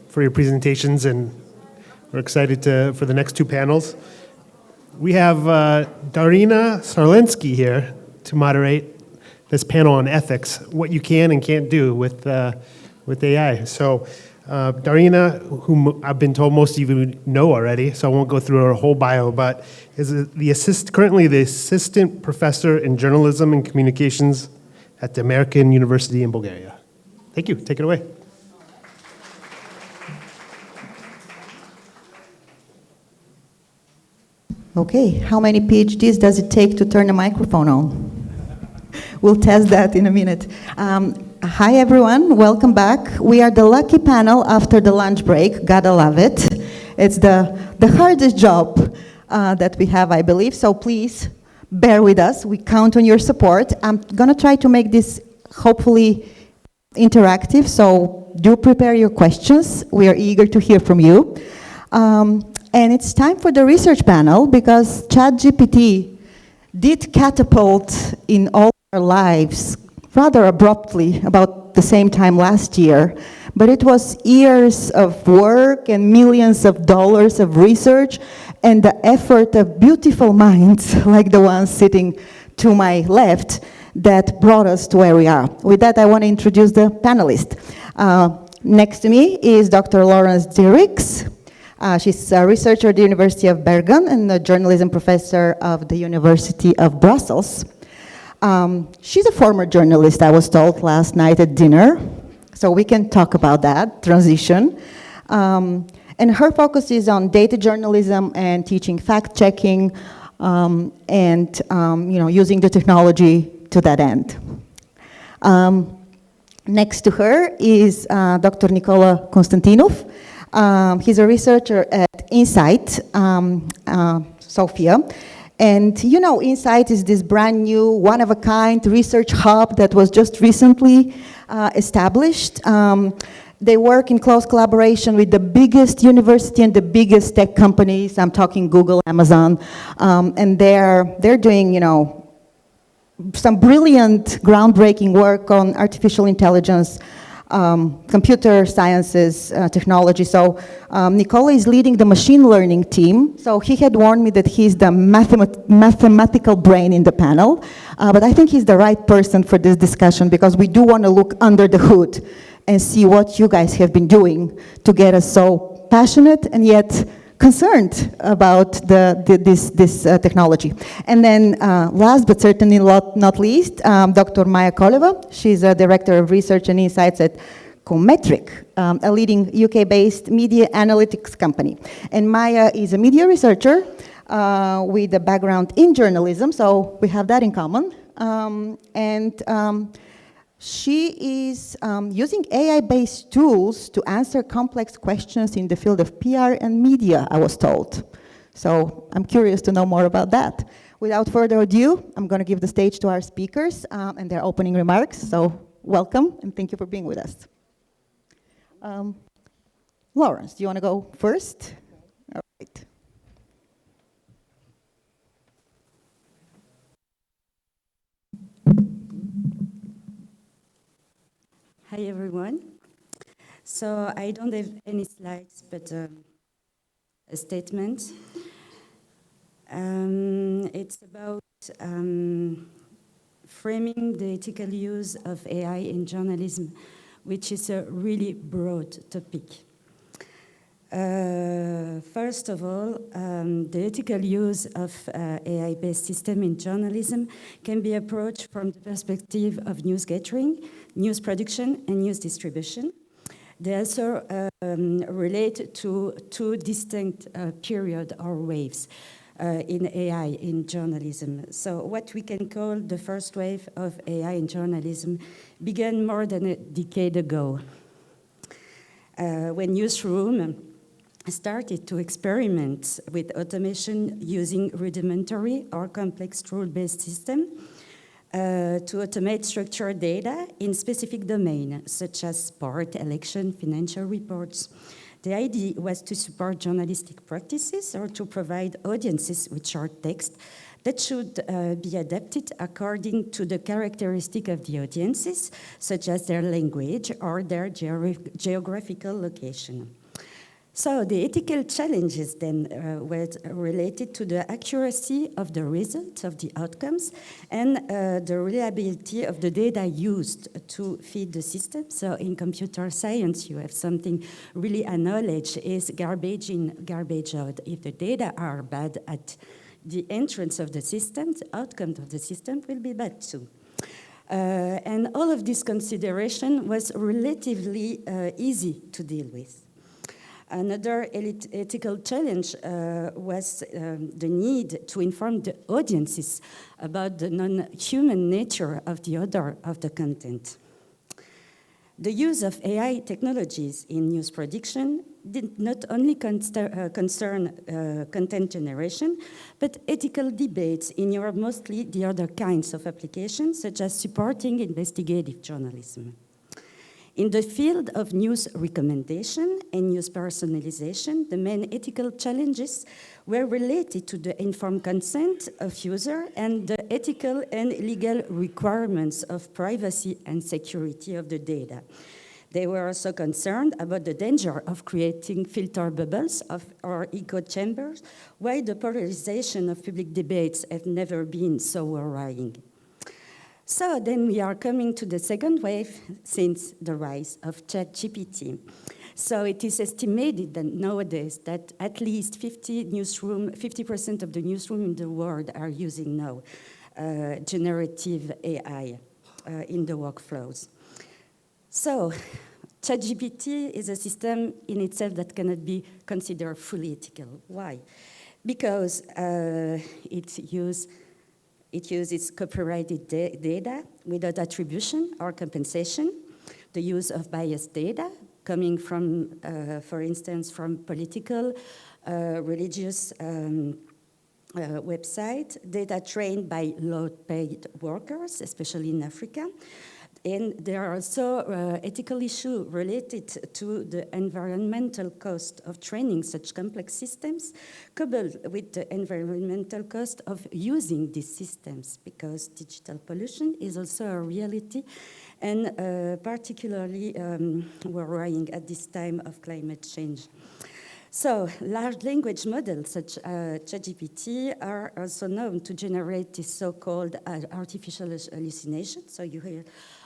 for your presentations, and we're excited for the next two panels. We have Darina Sarelska here to moderate this panel on ethics, what you can and can't do with AI. So Darina, whom I've been told most of you know already, so I won't go through her whole bio, but is currently the assistant professor in journalism and communications at the American University in Bulgaria. Thank you. Take it away. Okay, how many PhDs does it take to turn a microphone on? We'll test that in a minute. Hi everyone, welcome back. We are the lucky panel after the lunch break, gotta love it. It's the hardest job that we have, I believe, so please bear with us. We count on your support. I'm gonna try to make this hopefully interactive, so do prepare your questions. We are eager to hear from you. And it's time for the research panel because ChatGPT did catapult in all our lives rather abruptly about the same time last year. But it was years of work and millions of dollars of research and the effort of beautiful minds like the ones sitting to my left that brought us to where we are. With that, I want to introduce the panelists. Next to me is Dr. Laurence Dierickx. She's a researcher at the University of Bergen and a journalism professor of the University of Brussels. She's a former journalist, I was told last night at dinner, so we can talk about that transition. And her focus is on data journalism and teaching fact-checking and using the technology to that end. Next to her is Dr. Nikola Konstantinov. He's a researcher at INSAIT, Sofia. And you know, INSAIT is this brand new, one-of-a-kind research hub that was just recently established. They work in close collaboration with the biggest university and the biggest tech companies. I'm talking Google, Amazon. And they're doing, some brilliant, groundbreaking work on artificial intelligence, computer sciences, technology. So Nikola is leading the machine learning team. So he had warned me that he's the mathematical brain in the panel. But I think he's the right person for this discussion because we do want to look under the hood and see what you guys have been doing to get us so passionate and yet concerned about this technology. And then last but certainly not least, Dr. Maya Koleva. She's a director of research and insights at Commetric, a leading UK-based media analytics company. And Maya is a media researcher with a background in journalism, so we have that in common. She is using AI-based tools to answer complex questions in the field of PR and media, I was told. So I'm curious to know more about that. Without further ado, I'm going to give the stage to our speakers and their opening remarks. So welcome, and thank you for being with us. Laurence, do you want to go first? All right. Hi everyone. So I don't have any slides, but a statement. It's about framing the ethical use of AI in journalism, which is a really broad topic. First of all, the ethical use of AI-based system in journalism can be approached from the perspective of news gathering, news production, and news distribution. They also relate to two distinct periods or waves in AI in journalism. So what we can call the first wave of AI in journalism began more than a decade ago, when newsroom started to experiment with automation using rudimentary or complex rule-based system to automate structured data in specific domains, such as sport, election, financial reports. The idea was to support journalistic practices or to provide audiences with short text that should be adapted according to the characteristic of the audiences, such as their language or their geographical location. So the ethical challenges then were related to the accuracy of the results, of the outcomes, and the reliability of the data used to feed the system. So in computer science, you have something really acknowledged is garbage in, garbage out. If the data are bad at the entrance of the system, the outcome of the system will be bad too. And all of this consideration was relatively easy to deal with. Another ethical challenge was the need to inform the audiences about the non-human nature of the author of the content. The use of AI technologies in news production did not only concern content generation, but ethical debates in mostly the other kinds of applications, such as supporting investigative journalism. In the field of news recommendation and news personalization, the main ethical challenges were related to the informed consent of users and the ethical and legal requirements of privacy and security of the data. They were also concerned about the danger of creating filter bubbles or echo chambers, why the polarization of public debates have never been so worrying. So then we are coming to the second wave since the rise of ChatGPT. So it is estimated that nowadays that at least 50% of the newsroom in the world are using now generative AI in the workflows. So ChatGPT is a system in itself that cannot be considered fully ethical. Why? Because it uses copyrighted data without attribution or compensation, the use of biased data coming from, for instance, from political, religious websites, data trained by low-paid workers, especially in Africa. And there are also ethical issues related to the environmental cost of training such complex systems, coupled with the environmental cost of using these systems, because digital pollution is also a reality, and particularly worrying at this time of climate change. So large language models such as ChatGPT are also known to generate this so-called artificial hallucination. So you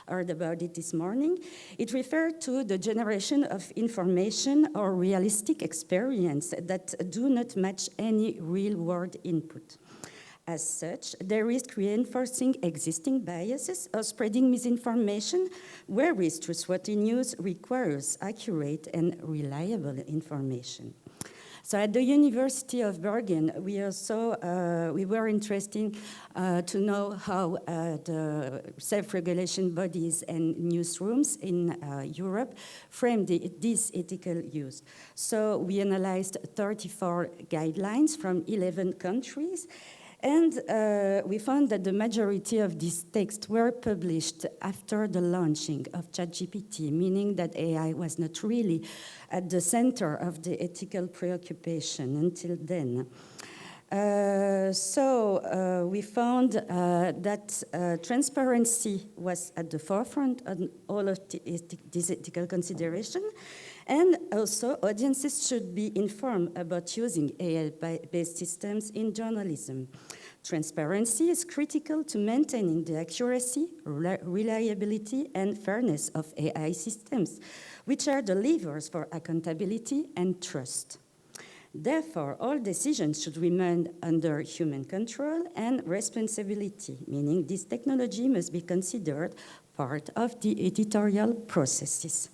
heard about it this morning. It refers to the generation of information or realistic experience that do not match any real-world input. As such, they risk reinforcing existing biases or spreading misinformation, whereas trustworthy news requires accurate and reliable information. So at the University of Bergen, we were interested to know how the self-regulation bodies and newsrooms in Europe frame this ethical use. So we analyzed 34 guidelines from 11 countries, and we found that the majority of these texts were published after the launching of ChatGPT, meaning that AI was not really at the center of the ethical preoccupation until then. We found that transparency was at the forefront of all of this ethical consideration, and also audiences should be informed about using AI-based systems in journalism. Transparency is critical to maintaining the accuracy, reliability, and fairness of AI systems, which are the levers for accountability and trust. Therefore, all decisions should remain under human control and responsibility, meaning this technology must be considered part of the editorial processes.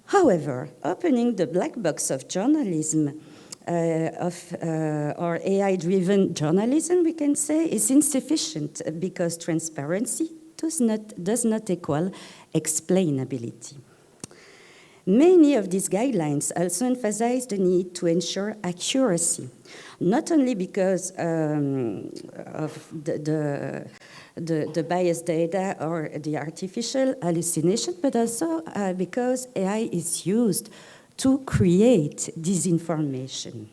However, opening the black box of journalism, or AI-driven journalism, we can say, is insufficient because transparency does not equal explainability. Many of these guidelines also emphasize the need to ensure accuracy, not only because of the biased data or the artificial hallucination, but also because AI is used to create disinformation.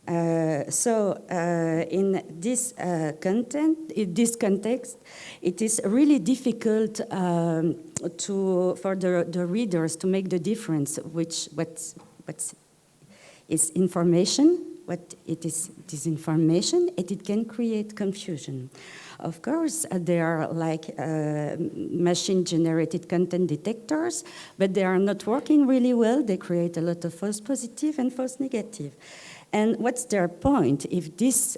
In this in this context, it is really difficult for the readers to make the difference what is information, what it is disinformation, and it can create confusion. Of course, there are like machine-generated content detectors, but they are not working really well. They create a lot of false positive and false negative. And what's their point if these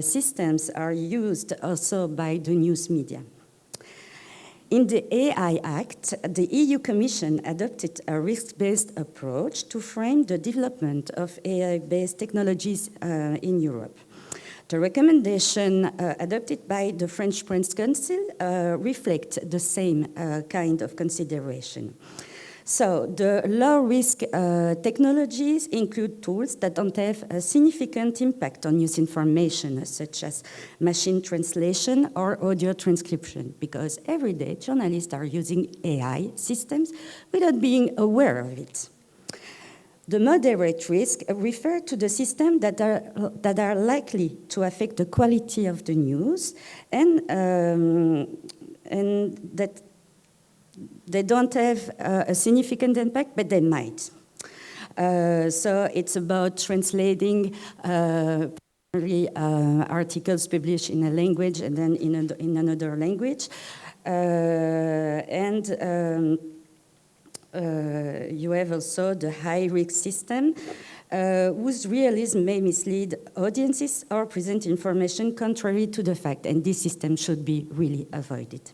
systems are used also by the news media? In the AI Act, the EU Commission adopted a risk-based approach to frame the development of AI-based technologies in Europe. The recommendation adopted by the French Press Council reflect the same kind of consideration. So the low-risk technologies include tools that don't have a significant impact on news information, such as machine translation or audio transcription, because every day journalists are using AI systems without being aware of it. The moderate risk refer to the systems that are likely to affect the quality of the news and that they don't have a significant impact, but they might. So it's about translating articles published in a language and then in another language. You have also the high-risk system, whose realism may mislead audiences or present information contrary to the fact, and this system should be really avoided.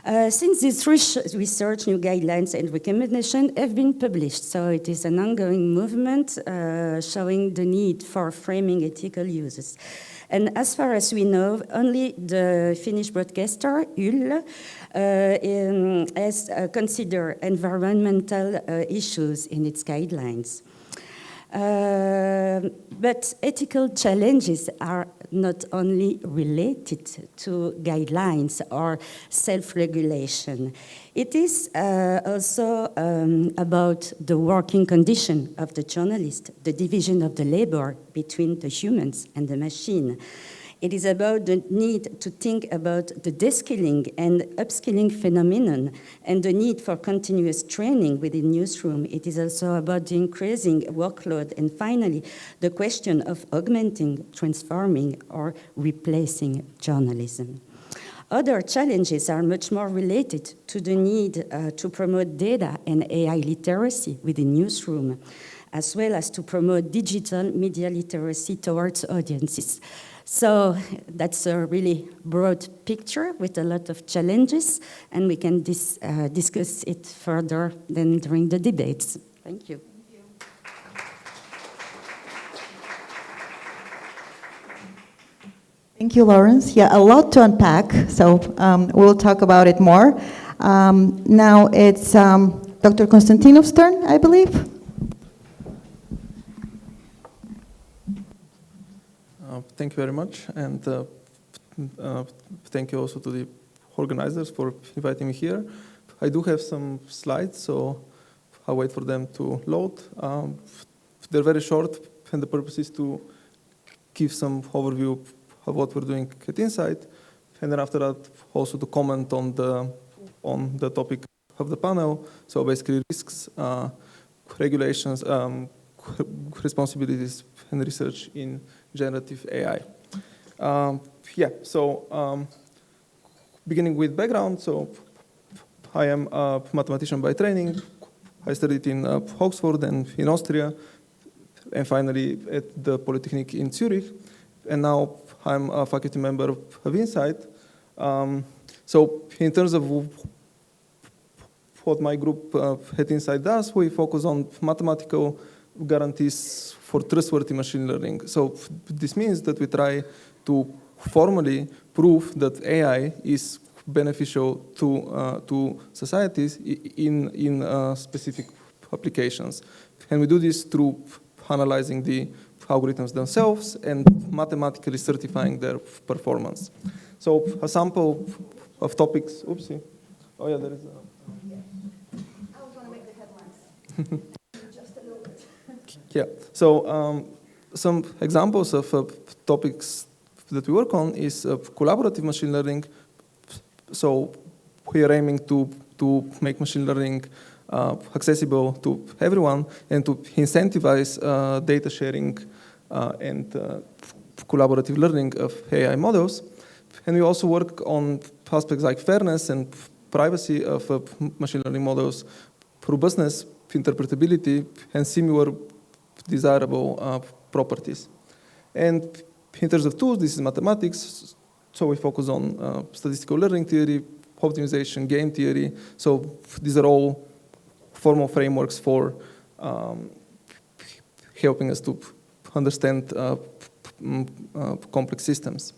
Since this research, new guidelines and recommendations have been published, so it is an ongoing movement showing the need for framing ethical uses. And as far as we know, only the Finnish broadcaster, YLE, has considered environmental issues in its guidelines. But ethical challenges are not only related to guidelines or self-regulation. It is also about the working condition of the journalist, the division of the labor between the humans and the machine. It is about the need to think about the deskilling and upskilling phenomenon and the need for continuous training within newsroom. It is also about the increasing workload and finally the question of augmenting, transforming or replacing journalism. Other challenges are much more related to the need to promote data and AI literacy within newsroom, as well as to promote digital media literacy towards audiences. So that's a really broad picture with a lot of challenges, and we can discuss it further then during the debates. Thank you. Thank you, Laurence. Yeah, a lot to unpack, so we'll talk about it more. Now it's Dr. Konstantinov's turn, I believe. Thank you very much, and thank you also to the organizers for inviting me here. I do have some slides, so I'll wait for them to load. They're very short, and the purpose is to give some overview of what we're doing at INSAIT, and then after that also to comment on the topic of the panel. So basically risks, regulations, responsibilities, and research in generative AI. Beginning with background, so I am a mathematician by training. I studied in Oxford and in Austria, and finally at the Polytechnic in Zurich. And now I'm a faculty member of INSAIT. So in terms of what my group at INSAIT does, we focus on mathematical guarantees for trustworthy machine learning. So this means that we try to formally prove that AI is beneficial to societies in specific applications. And we do this through analyzing the algorithms themselves and mathematically certifying their performance. So a sample of topics, oopsie. Oh yeah, there is a... I was going to make the headlines. Just a little bit. Yeah, so some examples of topics that we work on is collaborative machine learning. So we are aiming to make machine learning accessible to everyone and to incentivize data sharing and collaborative learning of AI models. And we also work on aspects like fairness and privacy of machine learning models, robustness, interpretability, and similar desirable properties. And in terms of tools, this is mathematics, so we focus on statistical learning theory, optimization, game theory. So these are all formal frameworks for helping us to understand complex systems.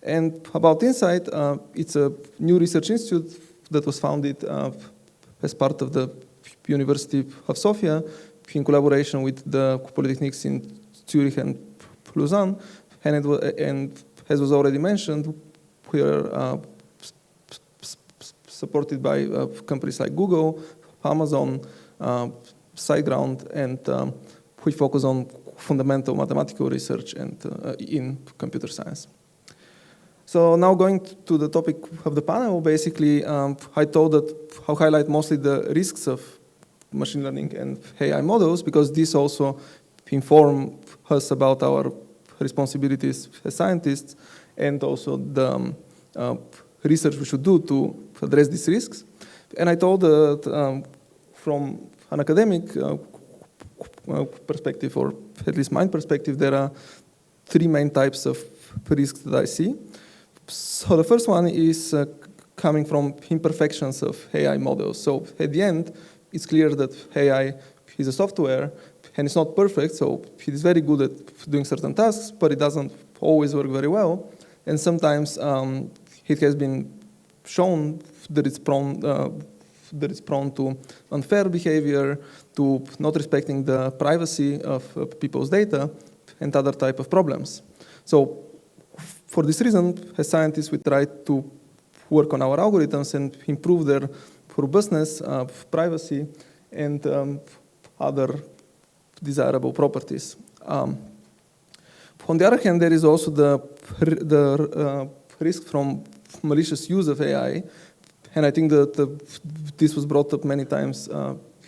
And about INSAIT, it's a new research institute that was founded as part of the University of Sofia in collaboration with the polytechnics in Zurich and Lausanne. And as was already mentioned, we are supported by companies like Google, Amazon, SiteGround, and we focus on fundamental mathematical research and in computer science. So now going to the topic of the panel, basically, I thought that I'll highlight mostly the risks of machine learning and AI models, because these also inform us about our responsibilities as scientists and also the research we should do to address these risks. And I thought that from an academic perspective, or at least my perspective, there are three main types of risks that I see. So the first one is coming from imperfections of AI models. So at the end, it's clear that AI is a software and it's not perfect, so it is very good at doing certain tasks, but it doesn't always work very well. And sometimes it has been shown that it's prone to unfair behavior, to not respecting the privacy of people's data, and other type of problems. So for this reason, as scientists, we try to work on our algorithms and improve their robustness, privacy, and other desirable properties. On the other hand, there is also the risk from malicious use of AI, and I think that this was brought up many times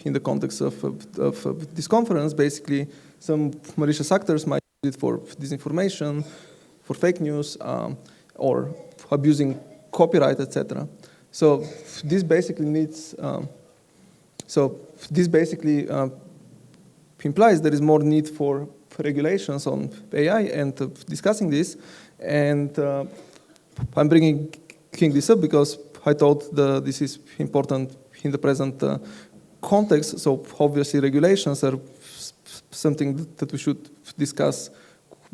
in the context of this conference. Basically, some malicious actors might use it for disinformation, for fake news, or abusing copyright, etc. So this basically implies there is more need for regulations on AI and discussing this. And I'm bringing this up because I thought this is important in the present context. So obviously regulations are something that we should discuss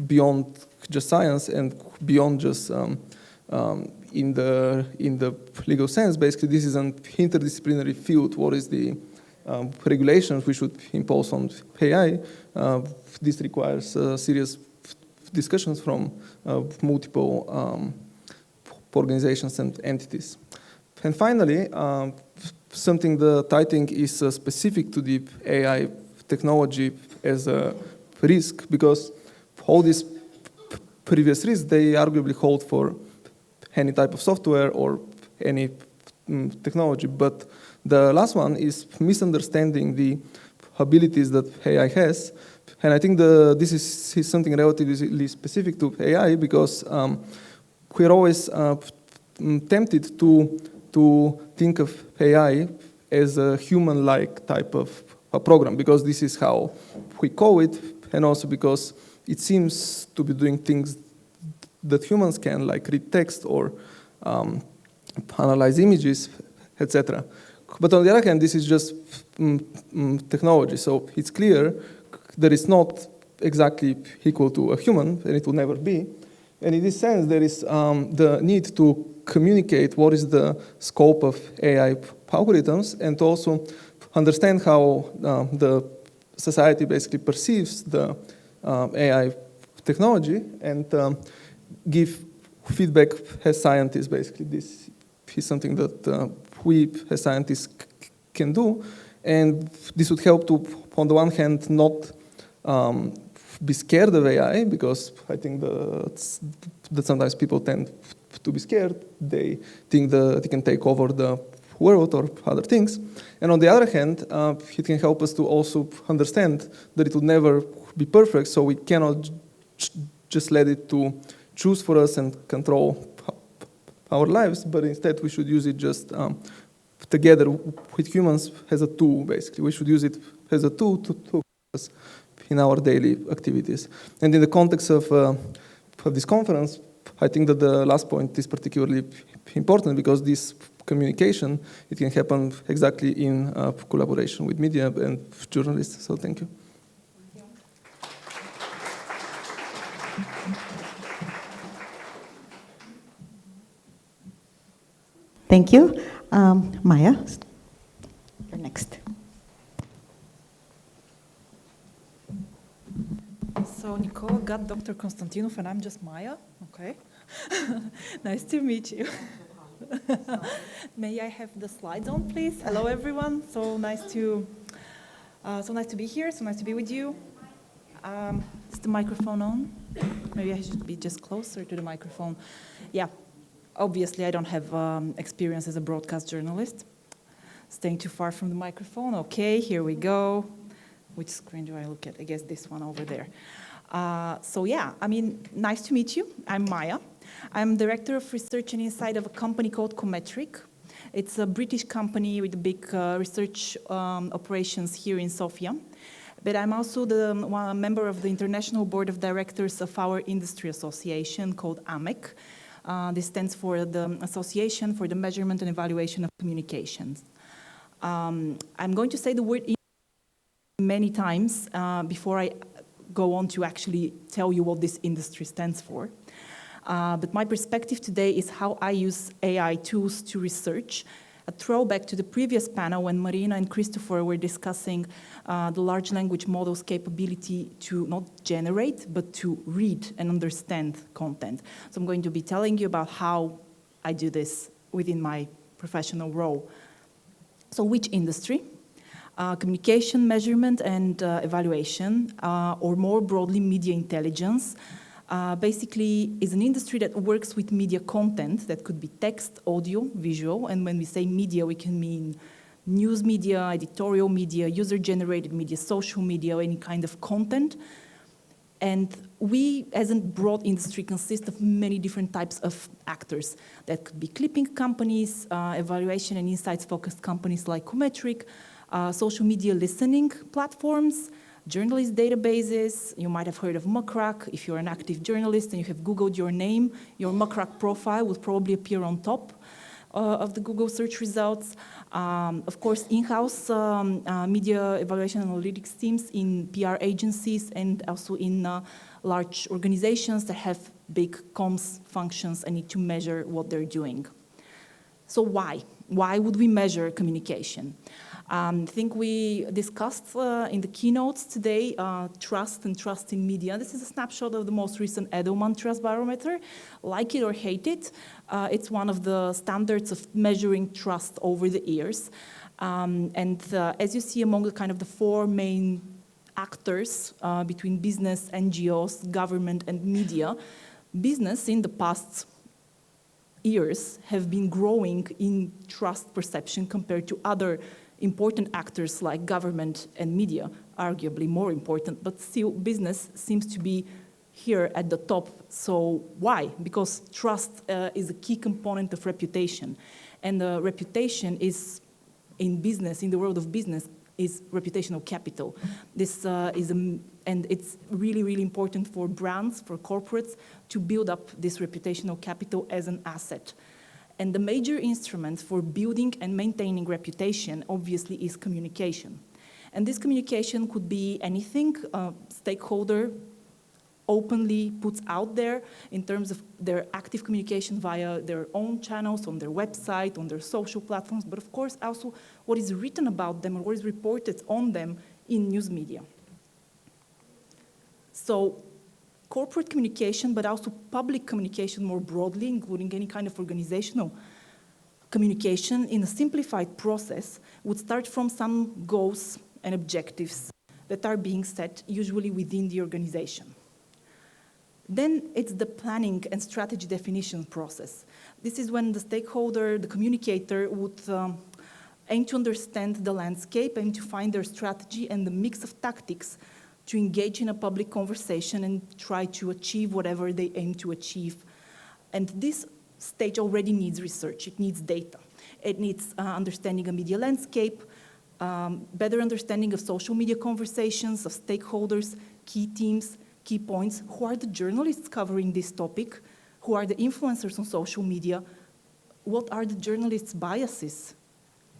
beyond just science and beyond just in the legal sense. Basically, this is an interdisciplinary field. What is the regulations we should impose on AI? This requires serious discussions from multiple organizations and entities. And finally, something that I think is specific to the AI technology as a risk, because all these previous risks, they arguably hold for any type of software or any technology. But the last one is misunderstanding the abilities that AI has. And I think this is something relatively specific to AI, because we're always tempted to think of AI as a human-like type of a program, because this is how we call it, and also because it seems to be doing things that humans can, like read text or analyze images, etc. But on the other hand, this is just technology, so it's clear that it's not exactly equal to a human, and it will never be. And in this sense, there is the need to communicate what is the scope of AI algorithms, and also understand how the society basically perceives the AI technology, and give feedback as scientists. Basically, this is something that we as scientists can do, and this would help to, on the one hand, not be scared of AI, because I think that sometimes people tend to be scared. They think that it can take over the world or other things. And on the other hand, it can help us to also understand that it will never be perfect, so we cannot just let it to choose for us and control our lives, but instead we should use it just together with humans as a tool, basically. We should use it as a tool to help us in our daily activities. And in the context of this conference, I think that the last point is particularly important, because this communication, it can happen exactly in collaboration with media and journalists. So thank you. Thank you. Maya, you're next. So Nikola got Dr. Konstantinov and I'm just Maya. Okay. Nice to meet you. May I have the slides on, please? Hello, everyone. So nice to be here. So nice to be with you. Is the microphone on? Maybe I should be just closer to the microphone. Yeah. Obviously, I don't have experience as a broadcast journalist. Staying too far from the microphone. Okay, here we go. Which screen do I look at? I guess this one over there. So yeah, I mean, nice to meet you. I'm Maya. I'm Director of Research and Insight of a company called Commetric. It's a British company with big research operations here in Sofia. But I'm also the member of the International Board of Directors of our industry association called AMEC. This stands for the Association for the Measurement and Evaluation of Communications. I'm going to say the word many times before I go on to actually tell you what this industry stands for. But my perspective today is how I use AI tools to research. A throwback to the previous panel when Marina and Christopher were discussing the large language model's capability to not generate, but to read and understand content. So I'm going to be telling you about how I do this within my professional role. So which industry? Communication, measurement, and evaluation, or more broadly, media intelligence, basically is an industry that works with media content that could be text, audio, visual, and when we say media, we can mean news media, editorial media, user-generated media, social media, any kind of content. And we, as a broad industry, consist of many different types of actors. That could be clipping companies, evaluation and insights-focused companies like Commetric, social media listening platforms, journalist databases. You might have heard of Muckrack. If you're an active journalist and you have Googled your name, your Muckrack profile will probably appear on top of the Google search results. Of course, in-house media evaluation analytics teams in PR agencies and also in large organizations that have big comms functions and need to measure what they're doing. So why? Why would we measure communication? I think we discussed in the keynotes today trust and trust in media. This is a snapshot of the most recent Edelman Trust Barometer. Like it or hate it, it's one of the standards of measuring trust over the years. As you see, among the kind of the four main actors between business, NGOs, government, and media, business in the past years have been growing in trust perception compared to other important actors like government and media, arguably more important, but still business seems to be here at the top. So why? Because trust is a key component of reputation. And reputation is, in business, in the world of business, is reputational capital. This and it's really, really important for brands, for corporates, to build up this reputational capital as an asset. And the major instrument for building and maintaining reputation, obviously, is communication. And this communication could be anything a stakeholder openly puts out there in terms of their active communication via their own channels, on their website, on their social platforms, but of course also what is written about them or what is reported on them in news media. So corporate communication, but also public communication more broadly, including any kind of organizational communication in a simplified process, would start from some goals and objectives that are being set, usually within the organization. Then it's the planning and strategy definition process. This is when the stakeholder, the communicator, would aim to understand the landscape, aim to find their strategy and the mix of tactics to engage in a public conversation and try to achieve whatever they aim to achieve. And this stage already needs research, it needs data. It needs understanding of media landscape, better understanding of social media conversations, of stakeholders, key teams, key points, who are the journalists covering this topic, who are the influencers on social media, what are the journalists' biases?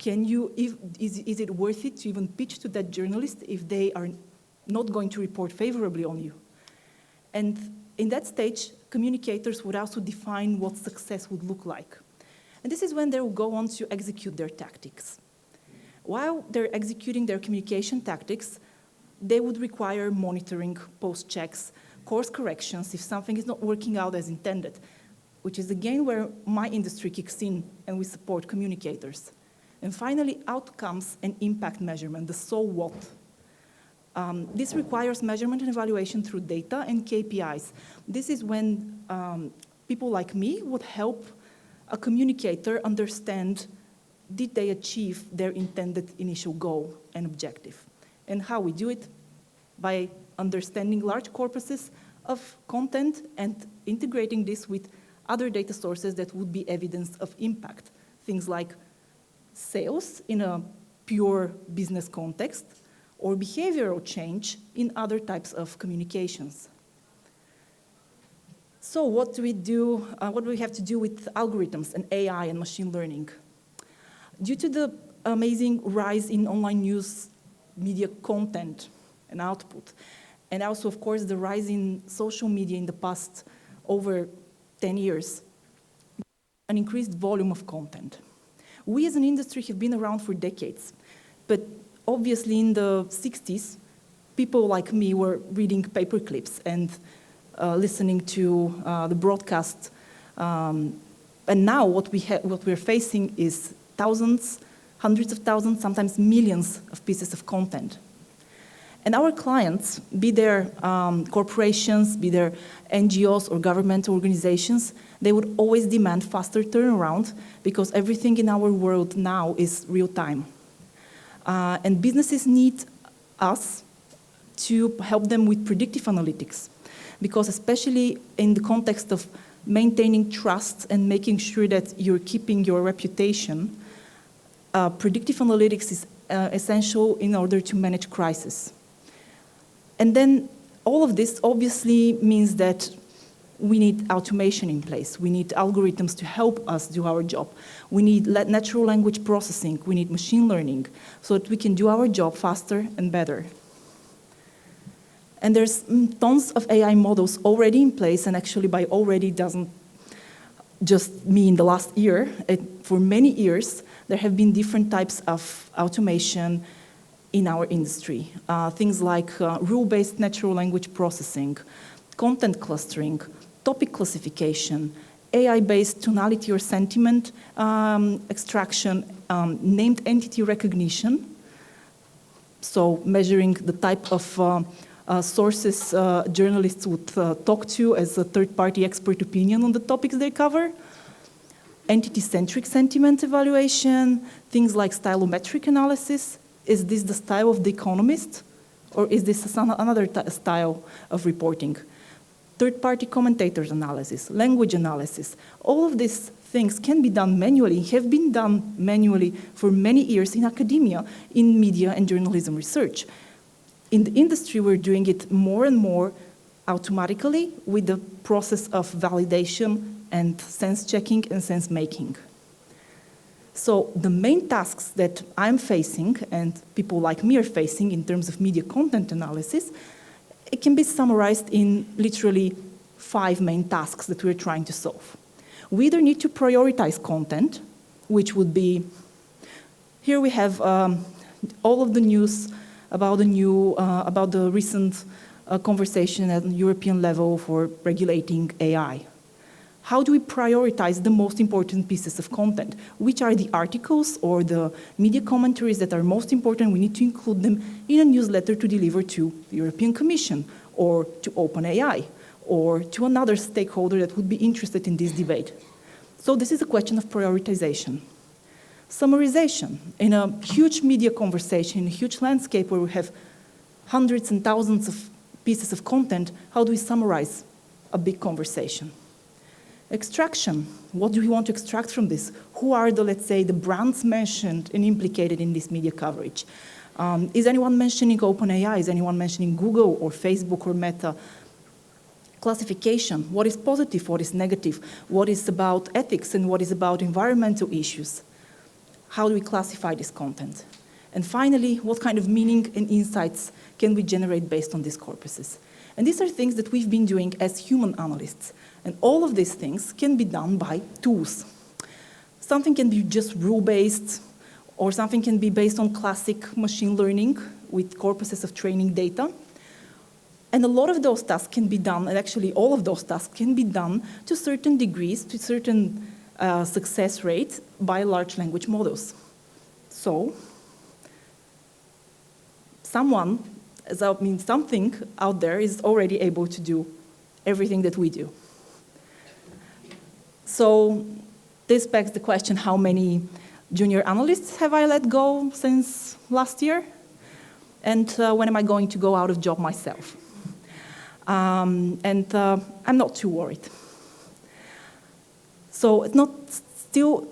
Is it worth it to even pitch to that journalist if they are not going to report favorably on you? And in that stage, communicators would also define what success would look like. And this is when they will go on to execute their tactics. While they're executing their communication tactics, they would require monitoring, post-checks, course corrections if something is not working out as intended, which is again where my industry kicks in and we support communicators. And finally, outcomes and impact measurement, the so what. This requires measurement and evaluation through data and KPIs. This is when people like me would help a communicator understand, did they achieve their intended initial goal and objective? And how we do it? By understanding large corpuses of content and integrating this with other data sources that would be evidence of impact. Things like sales in a pure business context, or behavioral change in other types of communications. So what do we do, what do we have to do with algorithms and AI and machine learning? Due to the amazing rise in online news media content and output, and also, of course, the rise in social media in the past over 10 years, an increased volume of content. We as an industry have been around for decades, but obviously in the 60s, people like me were reading paper clips and listening to the broadcast. And now what we're facing is thousands, hundreds of thousands, sometimes millions of pieces of content. And our clients, be they corporations, be they NGOs or governmental organizations, they would always demand faster turnaround because everything in our world now is real time. And businesses need us to help them with predictive analytics, because especially in the context of maintaining trust and making sure that you're keeping your reputation, predictive analytics is essential in order to manage crisis. And then all of this obviously means that we need automation in place. We need algorithms to help us do our job. We need natural language processing. We need machine learning so that we can do our job faster and better. And there's tons of AI models already in place, and actually by already doesn't just mean the last year. For many years, there have been different types of automation in our industry. Things like rule-based natural language processing, content clustering, topic classification, AI-based tonality or sentiment extraction, named entity recognition, so measuring the type of sources journalists would talk to as a third-party expert opinion on the topics they cover, entity-centric sentiment evaluation, things like stylometric analysis. Is this the style of The Economist, or is this another style of reporting? Third-party commentators analysis, language analysis. All of these things can be done manually, have been done manually for many years in academia, in media and journalism research. In the industry, we're doing it more and more automatically with the process of validation and sense checking and sense making. So the main tasks that I'm facing and people like me are facing in terms of media content analysis, it can be summarized in literally 5 main tasks that we're trying to solve. We either need to prioritize content, which would be, here we have all of the news about the recent conversation at the European level for regulating AI. How do we prioritize the most important pieces of content? Which are the articles or the media commentaries that are most important? We need to include them in a newsletter to deliver to the European Commission or to OpenAI or to another stakeholder that would be interested in this debate. So this is a question of prioritization. Summarization. In a huge media conversation, in a huge landscape where we have hundreds and thousands of pieces of content, how do we summarize a big conversation? Extraction. What do we want to extract from this? Who are the, let's say, the brands mentioned and implicated in this media coverage? Is anyone mentioning OpenAI? Is anyone mentioning Google or Facebook or Meta? Classification. What is positive? What is negative? What is about ethics and what is about environmental issues? How do we classify this content? And finally, what kind of meaning and insights can we generate based on these corpuses? And these are things that we've been doing as human analysts. And all of these things can be done by tools. Something can be just rule-based, or something can be based on classic machine learning with corpuses of training data. And a lot of those tasks can be done, and actually all of those tasks can be done to certain degrees, to certain success rates by large language models. So, something out there is already able to do everything that we do. So this begs the question, how many junior analysts have I let go since last year? And when am I going to go out of job myself? I'm not too worried. So it's not still,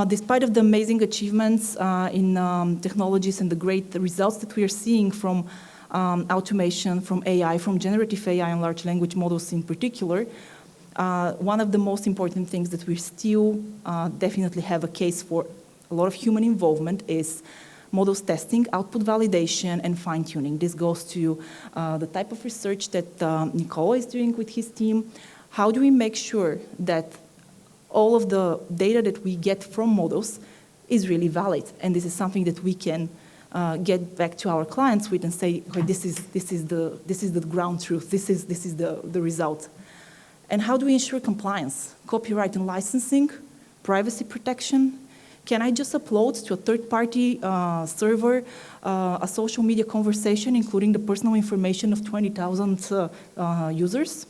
despite of the amazing achievements in technologies and the great results that we are seeing from automation, from AI, from generative AI and large language models in particular, one of the most important things that we still definitely have a case for a lot of human involvement is models testing, output validation, and fine-tuning. This goes to the type of research that Nikola is doing with his team. How do we make sure that all of the data that we get from models is really valid? And this is something that we can get back to our clients with and say, okay, this is the ground truth. This is the result. And how do we ensure compliance? Copyright and licensing, privacy protection. Can I just upload to a third-party server a social media conversation, including the personal information of 20,000 users?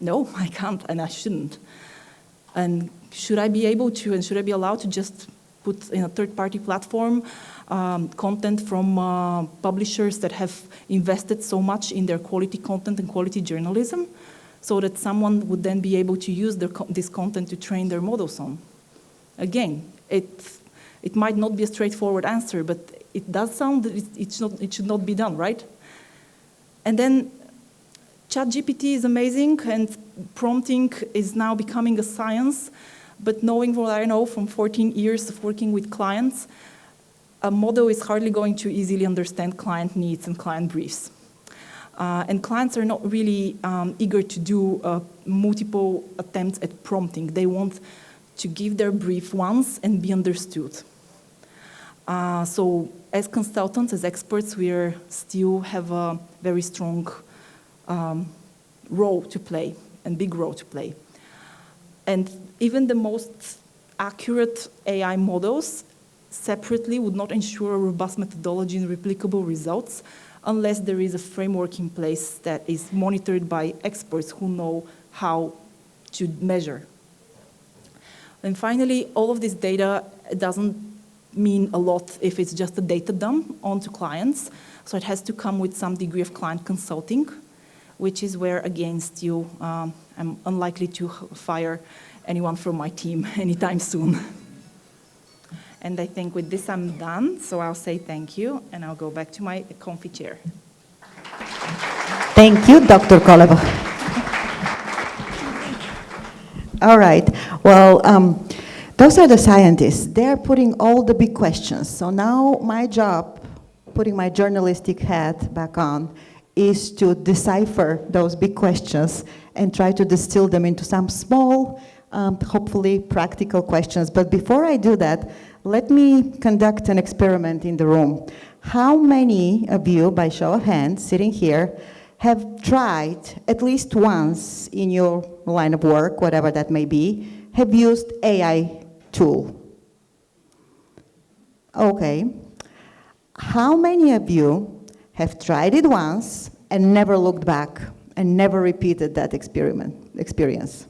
No, I can't, and I shouldn't. And should I be able to, and should I be allowed to just put in a third-party platform content from publishers that have invested so much in their quality content and quality journalism, so that someone would then be able to use this content to train their models on? Again, it might not be a straightforward answer, but it does sound that it should not be done, right? And then ChatGPT is amazing, and prompting is now becoming a science, but knowing what I know from 14 years of working with clients, a model is hardly going to easily understand client needs and client briefs. And clients are not really eager to do multiple attempts at prompting. They want to give their brief once and be understood. So as consultants, as experts, we still have a very strong role to play, and big role to play. And even the most accurate AI models separately would not ensure a robust methodology and replicable results unless there is a framework in place that is monitored by experts who know how to measure. And finally, all of this data doesn't mean a lot if it's just a data dump onto clients. So it has to come with some degree of client consulting, which is where, again, still I'm unlikely to fire anyone from my team anytime soon. And I think with this I'm done, so I'll say thank you, and I'll go back to my comfy chair. Thank you, Dr. Koleva. All right, well, those are the scientists. They're putting all the big questions. So now my job, putting my journalistic hat back on, is to decipher those big questions and try to distill them into some small, hopefully practical questions. But before I do that, let me conduct an experiment in the room. How many of you, by show of hands, sitting here, have tried at least once in your line of work, whatever that may be, have used AI tool? Okay. How many of you have tried it once and never looked back and never repeated that experience?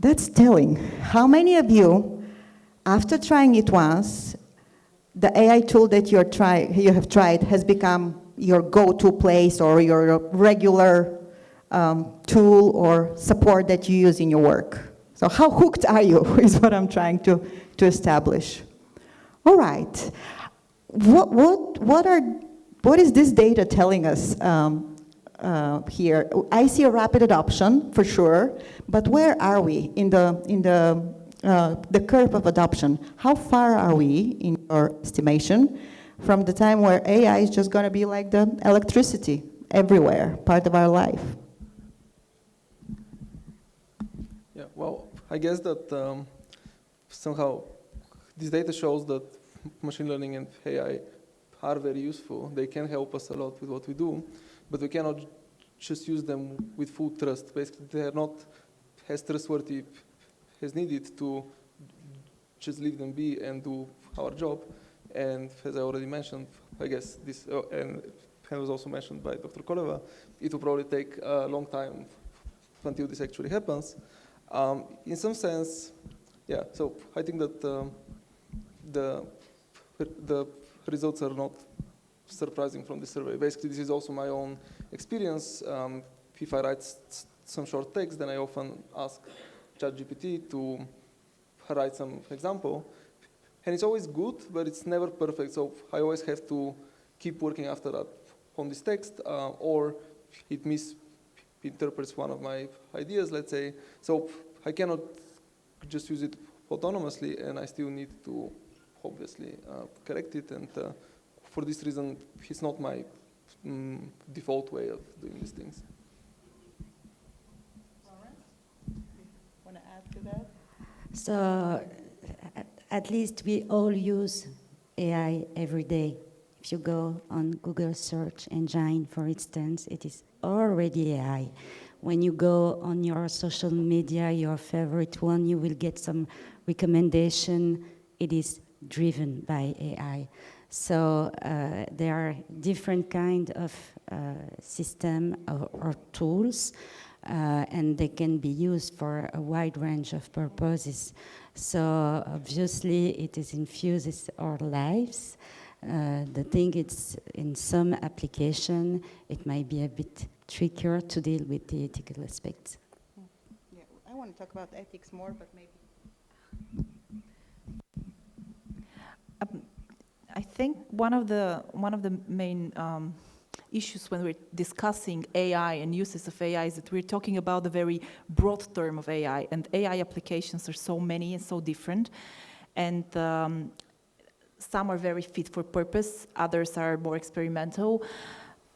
That's telling. How many of you, after trying it once, the AI tool that you have tried has become your go-to place or your regular tool or support that you use in your work? So how hooked are you is what I'm trying to establish. All right. What is this data telling us here? I see a rapid adoption for sure, but where are we in the curve of adoption? How far are we in your estimation from the time where AI is just going to be like the electricity everywhere, part of our life? Yeah, well, I guess that somehow this data shows that machine learning and AI are very useful. They can help us a lot with what we do, but we cannot just use them with full trust. Basically, they are not as trustworthy as needed to just leave them be and do our job. And as I already mentioned, I guess this, and it was also mentioned by Dr. Koleva, it will probably take a long time until this actually happens. In some sense, yeah, so I think that the results are not surprising from the survey. Basically, this is also my own experience. If I write some short text, then I often ask ChatGPT to write some example. And it's always good, but it's never perfect. So I always have to keep working after that on this text, or it misinterprets one of my ideas, let's say. So I cannot just use it autonomously, and I still need to obviously correct it. And for this reason, it's not my default way of doing these things. Laurence, want to add to that? So at least we all use AI every day. If you go on Google search engine, for instance, it is already AI. When you go on your social media, your favorite one, you will get some recommendation. It is driven by AI. So there are different kind of system or tools, and they can be used for a wide range of purposes. So obviously it is infuses our lives. The thing is, in some application, it might be a bit trickier to deal with the ethical aspects. Yeah, I want to talk about ethics more, but maybe. I think one of the main issues when we're discussing AI and uses of AI is that we're talking about the very broad term of AI, and AI applications are so many and so different, and some are very fit for purpose, others are more experimental.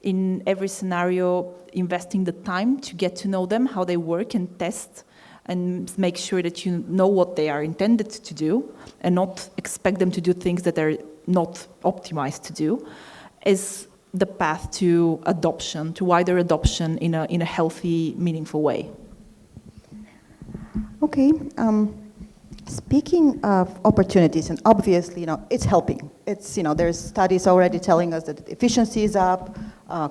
In every scenario, investing the time to get to know them, how they work, and test and make sure that you know what they are intended to do and not expect them to do things that are not optimized to do, is the path to adoption, to wider adoption in a healthy, meaningful way. Okay. Speaking of opportunities, and obviously, it's helping. It's, there's studies already telling us that efficiency is up,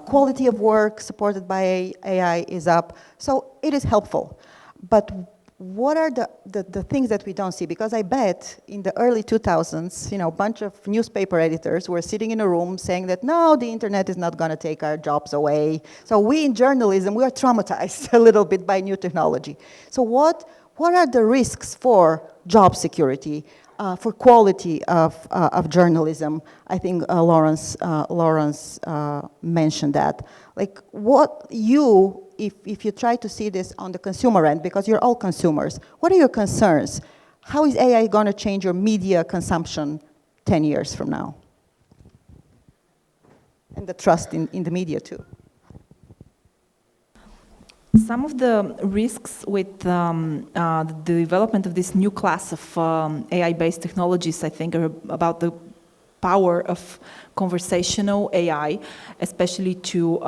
quality of work supported by AI is up, so it is helpful. But what are the things that we don't see? Because I bet in the early 2000s, a bunch of newspaper editors were sitting in a room saying that, no, the internet is not going to take our jobs away. So we in journalism, we are traumatized a little bit by new technology. So what are the risks for job security, for quality of journalism? I think Laurence mentioned that. Like, if you try to see this on the consumer end, because you're all consumers, what are your concerns? How is AI going to change your media consumption 10 years from now? And the trust in the media, too. Some of the risks with the development of this new class of AI-based technologies, I think, are about the power of conversational AI, especially to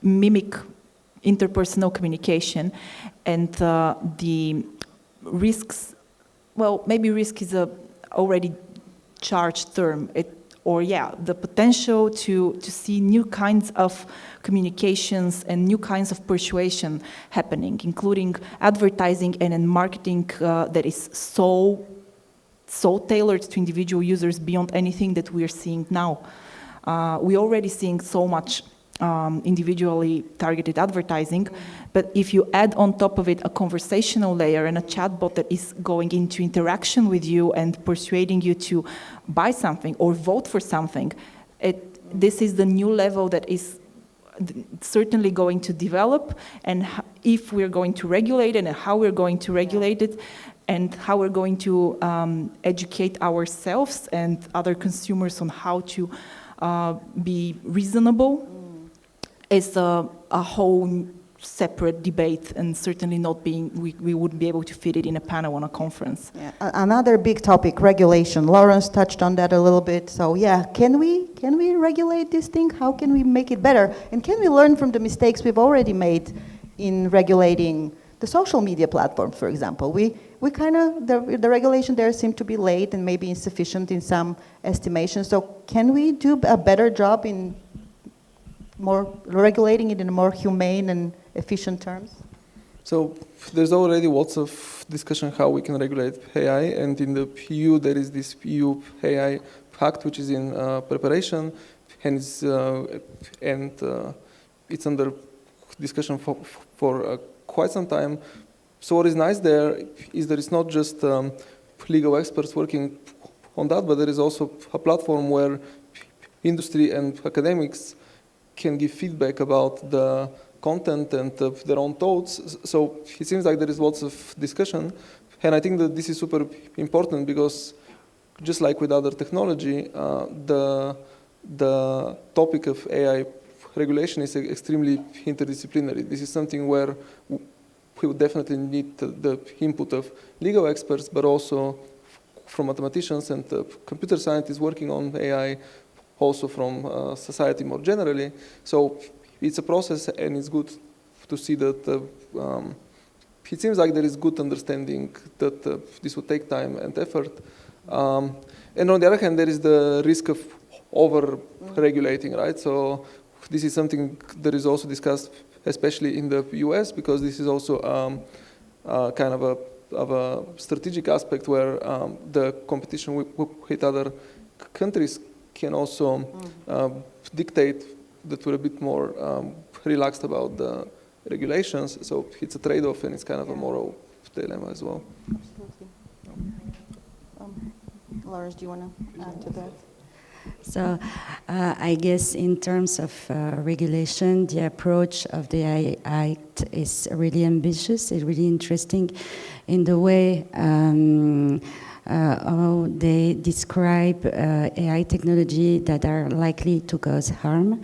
mimic interpersonal communication, and the risks. Well, maybe risk is a already charged term. The potential to see new kinds of communications and new kinds of persuasion happening, including advertising and in marketing that is so tailored to individual users beyond anything that we are seeing now. We're already seeing so much individually targeted advertising, but if you add on top of it a conversational layer and a chatbot that is going into interaction with you and persuading you to buy something or vote for something, this is the new level that is certainly going to develop, and if we're going to regulate it and how we're going to regulate it and how we're going to educate ourselves and other consumers on how to be reasonable is a whole separate debate, and certainly not being, we wouldn't be able to fit it in a panel on a conference. Yeah. Another big topic, regulation. Laurence touched on that a little bit. So yeah, can we regulate this thing? How can we make it better? And can we learn from the mistakes we've already made in regulating the social media platforms, for example? We kind of, the regulation there seemed to be late and maybe insufficient in some estimations. So can we do a better job in more regulating it in a more humane and efficient terms? So there's already lots of discussion how we can regulate AI, and in the EU there is this EU AI Act which is in preparation, and it's under discussion for quite some time. So what is nice there is that it's not just legal experts working on that, but there is also a platform where industry and academics can give feedback about the content and their own thoughts. So it seems like there is lots of discussion, and I think that this is super important because just like with other technology, the topic of AI regulation is extremely interdisciplinary. This is something where we would definitely need the input of legal experts, but also from mathematicians and computer scientists working on AI, also from society more generally. So it's a process, and it's good to see that it seems like there is good understanding that this will take time and effort. And on the other hand, there is the risk of over-regulating, right? So this is something that is also discussed, especially in the US, because this is also kind of a strategic aspect where the competition with other countries can also dictate that we're a bit more relaxed about the regulations. So it's a trade-off, and it's kind of a moral dilemma as well. Absolutely. Laurence, do you want to add to that? So I guess in terms of regulation, the approach of the AI Act is really ambitious. It's really interesting in the way how they describe AI technology that are likely to cause harm.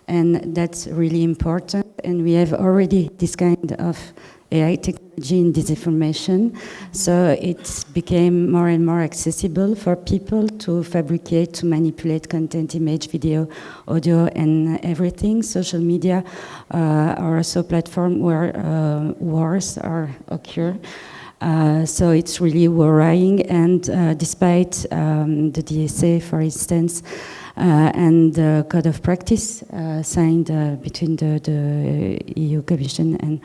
And that's really important. And we have already this kind of AI technology in disinformation. So it became more and more accessible for people to fabricate, to manipulate content, image, video, audio, and everything. Social media are also platforms where wars occur. So it's really worrying. And despite the DSA, for instance, and the code of practice signed between the EU Commission and